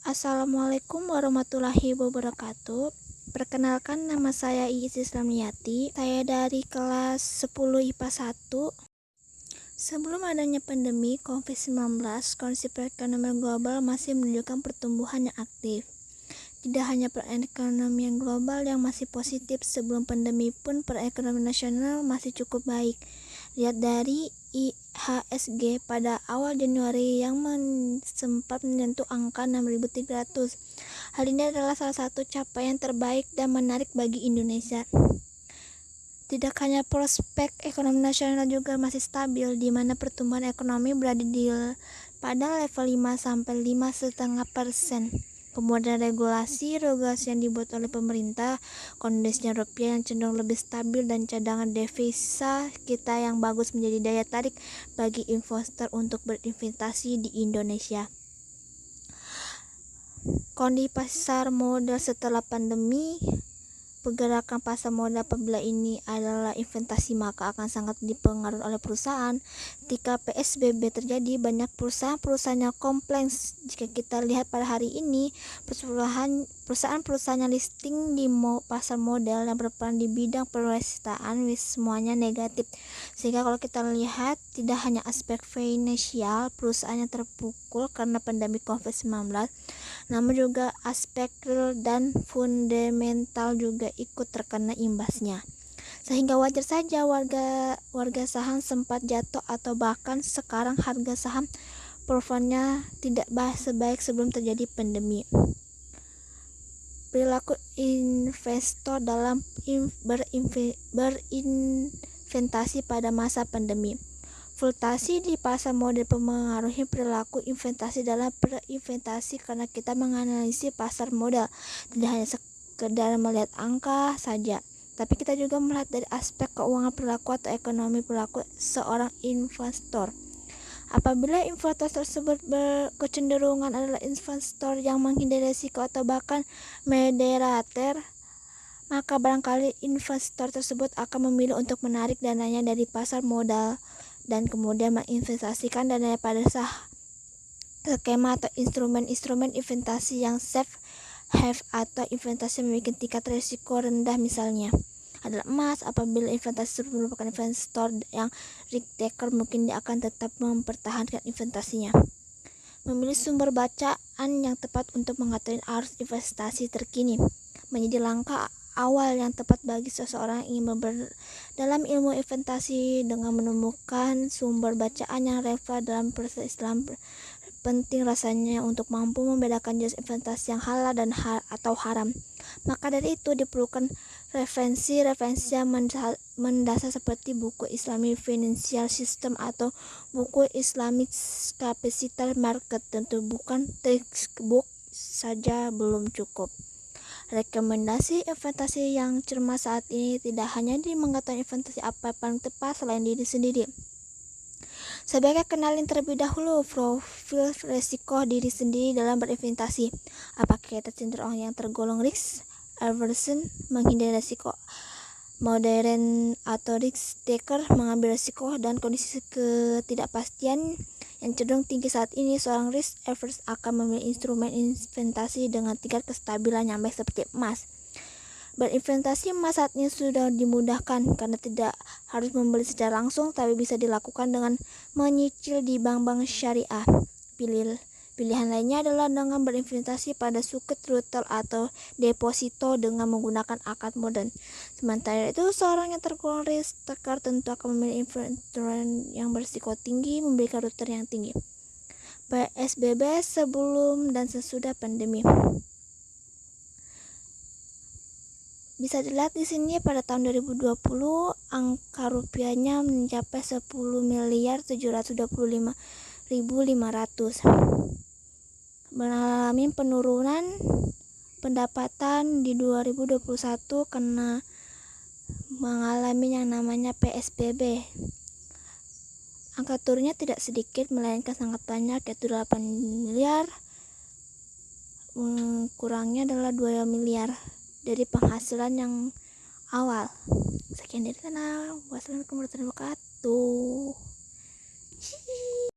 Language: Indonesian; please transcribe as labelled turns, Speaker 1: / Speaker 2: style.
Speaker 1: Assalamualaikum warahmatullahi wabarakatuh. Perkenalkan, nama saya Iis Islamiyati. Saya dari kelas 10 IPA 1. Sebelum adanya pandemi COVID-19, kondisi perekonomian global masih menunjukkan pertumbuhan yang aktif. Tidak hanya perekonomian global yang masih positif, sebelum pandemi pun perekonomian nasional masih cukup baik. Lihat dari IHSG pada awal Januari yang sempat menyentuh angka 6.300. Hal ini adalah salah satu capaian terbaik dan menarik bagi Indonesia. Tidak hanya prospek ekonomi nasional juga masih stabil, di mana pertumbuhan ekonomi berada pada level 5-5,5%. Kemudian regulasi yang dibuat oleh pemerintah, kondisinya rupiah yang cenderung lebih stabil, dan cadangan devisa kita yang bagus menjadi daya tarik bagi investor untuk berinvestasi di Indonesia. Kondisi pasar modal setelah pandemi. Pergerakan pasar modal apabila ini adalah investasi maka akan sangat dipengaruhi oleh perusahaan. Ketika PSBB terjadi, banyak perusahaan-perusahaan yang kompleks. Jika kita lihat pada hari ini, perusahaan-perusahaan yang listing di pasar modal yang berperan di bidang perwirausahaan semuanya negatif. Sehingga kalau kita lihat, tidak hanya aspek finansial perusahaan yang terpukul karena pandemi COVID-19, namun juga aspek real dan fundamental juga ikut terkena imbasnya. Sehingga wajar saja warga saham sempat jatuh, atau bahkan sekarang harga saham performanya tidak sebaik sebelum terjadi pandemi. Perilaku investor dalam berinvestasi pada masa pandemi. Fluktuasi di pasar modal mempengaruhi perilaku investasi dalam berinvestasi karena kita menganalisis pasar modal tidak hanya sekedar melihat angka saja, tapi kita juga melihat dari aspek keuangan perilaku atau ekonomi perilaku seorang investor. Apabila investor tersebut berkecenderungan adalah investor yang menghindari risiko atau bahkan moderator, maka barangkali investor tersebut akan memilih untuk menarik dananya dari pasar modal dan kemudian menginvestasikan dananya pada skema atau instrumen-instrumen investasi yang safe haven atau investasi memiliki tingkat risiko rendah, misalnya adalah emas. Apabila investasi tersebut merupakan investor yang risk taker, mungkin dia akan tetap mempertahankan investasinya. Memilih sumber bacaan yang tepat untuk mengatur arus investasi terkini menjadi langkah awal yang tepat bagi seseorang yang ingin dalam ilmu investasi. Dengan menemukan sumber bacaan yang relevan dalam proses Islam, penting rasanya untuk mampu membedakan jenis investasi yang halal dan atau haram. Maka dari itu diperlukan referensi yang mendasar seperti buku Islamic Financial System atau buku Islamic Capital Market. Tentu bukan textbook saja belum cukup. Rekomendasi investasi yang cermat saat ini tidak hanya di mengetahui investasi apa yang paling tepat selain diri sendiri. Sebaiknya kenalin terlebih dahulu profil risiko diri sendiri dalam berinvestasi. Apakah kita cenderung yang tergolong risk aversion, menghindari risiko, modern atau risk taker, mengambil risiko, dan kondisi ketidakpastian yang cenderung tinggi saat ini. Seorang risk averse akan memilih instrumen investasi dengan tingkat kestabilan yang baik seperti emas. Berinvestasi emas saat ini sudah dimudahkan karena tidak harus membeli secara langsung, tapi bisa dilakukan dengan menyicil di bank-bank syariah. Pilihan lainnya adalah dengan berinvestasi pada suket retail atau deposito dengan menggunakan akad modern. Sementara itu, seorang yang tergolong risk taker tentu akan memilih instrumen yang berisiko tinggi, memberikan return yang tinggi. PSBB sebelum dan sesudah pandemi. Bisa dilihat di sini pada tahun 2020 angka rupiahnya mencapai 10.725.500. Mengalami penurunan pendapatan di 2021 karena mengalami yang namanya PSBB. Angka turunnya tidak sedikit melainkan sangat banyak, yaitu 8 miliar. Kurangnya adalah 2 miliar dari penghasilan yang awal. Sekian dari sana. Wassalamualaikum warahmatullahi wabarakatuh.